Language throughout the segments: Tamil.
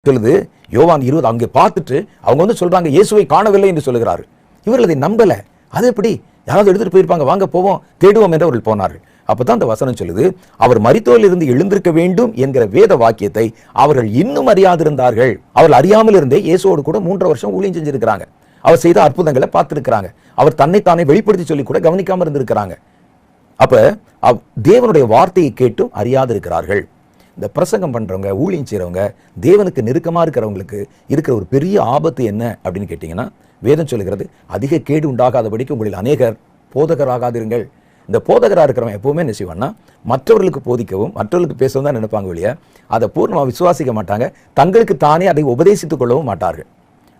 சொல்லுது யோவான் 20 அங்கே பார்த்துட்டு அவங்க வந்து சொல்றாங்க இயேசுவை காணவில்லை என்று சொல்லுகிறார்கள். இவர்கள் அதை நம்பல. அது எப்படி யாராவது எடுத்துட்டு போயிருப்பாங்க, வாங்க போவோம் தேடுவோம் என்று அவர்கள் போனார்கள். அப்பதான் அந்த வசனம் சொல்லுது, அவர் மரித்தோரில் இருந்து எழுந்திருக்க வேண்டும் என்கிற வேத வாக்கியத்தை அவர்கள் இன்னும் அறியாதிருந்தார்கள். அவர்கள் அறியாமல் இருந்தே இயேசுவோடு கூட 3 வருஷம் ஊழியம் செஞ்சிருக்கிறாங்க. அவர் செய்த அற்புதங்களை பார்த்திருக்கிறாங்க. அவர் தன்னைத்தானே வெளிப்படுத்தி சொல்லி கூட கவனிக்காம இருந்திருக்கிறாங்க. அப்ப தேவனுடைய வார்த்தையை கேட்டும் அறியாதிருக்கிறார்கள். இந்த பிரசங்கம் பண்றவங்க, ஊழியம் செய்யறவங்க, தேவனுக்கு நெருக்கமா இருக்கிறவங்களுக்கு இருக்கிற ஒரு பெரிய ஆபத்து என்ன அப்படின்னு கேட்டீங்கன்னா, வேதம் சொல்லுகிறது, அதிக கேடு உண்டாகாதபடிக்கு உங்களில் அநேகர் போதகராகாதிருங்கள். இந்த போதகராக இருக்கிறவங்க எப்பவுமே என்ன செய்வான்னா, மற்றவர்களுக்கு போதிக்கவும் மற்றவர்களுக்கு பேசவும் தான் நினைப்பாங்க ஒழிய அதை பூர்ணமாக விசுவாசிக்க மாட்டாங்க. தங்களுக்கு தானே அதை உபதேசித்துக் கொள்ளவும் மாட்டார்கள்.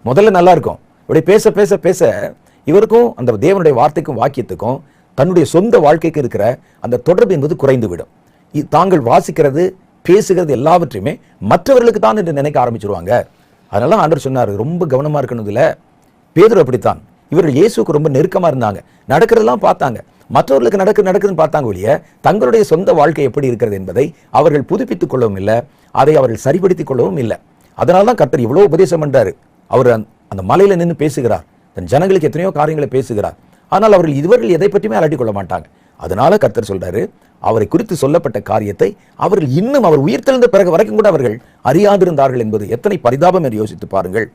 முதல்ல நல்லா இருக்கும், இப்படி பேச பேச பேச இவருக்கும் அந்த தேவனுடைய வார்த்தைக்கும் வாக்கியத்துக்கும் தன்னுடைய சொந்த வாழ்க்கைக்கு இருக்கிற அந்த தொடர்பு என்பது குறைந்து விடும். தாங்கள் வாசிக்கிறது பேசுகிறது எல்லாவற்றையுமே மற்றவர்களுக்கு தான் என்று நினைக்க ஆரம்பிச்சிருவாங்க. அதனால ஆண்டவர் சொன்னார், ரொம்ப கவனமா இருக்கணும்ல. பேதுரு அப்படித்தான். இவர்கள் இயேசுக்கு ரொம்ப நெருக்கமா இருந்தாங்க, நடக்கிறதெல்லாம் பார்த்தாங்க, மற்றவர்களுக்கு நடக்குதுன்னு பார்த்தாங்க ஒழிய தங்களுடைய சொந்த வாழ்க்கை எப்படி இருக்கிறது என்பதை அவர்கள் புதுப்பித்துக் கொள்ளவும் இல்லை, அதை அவர்கள் சரிப்படுத்திக் கொள்ளவும் இல்லை. அதனால தான் கர்த்தர் இவ்வளவு உபதேசம் பண்றாரு. அவர் அந்த மலையில நின்று பேசுகிறார், தன் ஜனங்களுக்கு எத்தனையோ காரியங்களை பேசுகிறார். ஆனால் இவர்கள் எதை பற்றியுமே அலட்டிக் கொள்ள மாட்டாங்க. அதனால கர்த்தர் சொல்றாரு, அவரை குறித்து சொல்லப்பட்ட காரியத்தை அவர்கள் இன்னும் அவர் உயிர்த்தெழுந்த பிறகு வரைக்கும் கூட அவர்கள் அறியாதிருந்தார்கள் என்பது எத்தனை பரிதாபம் என்று யோசித்து பாருங்கள்.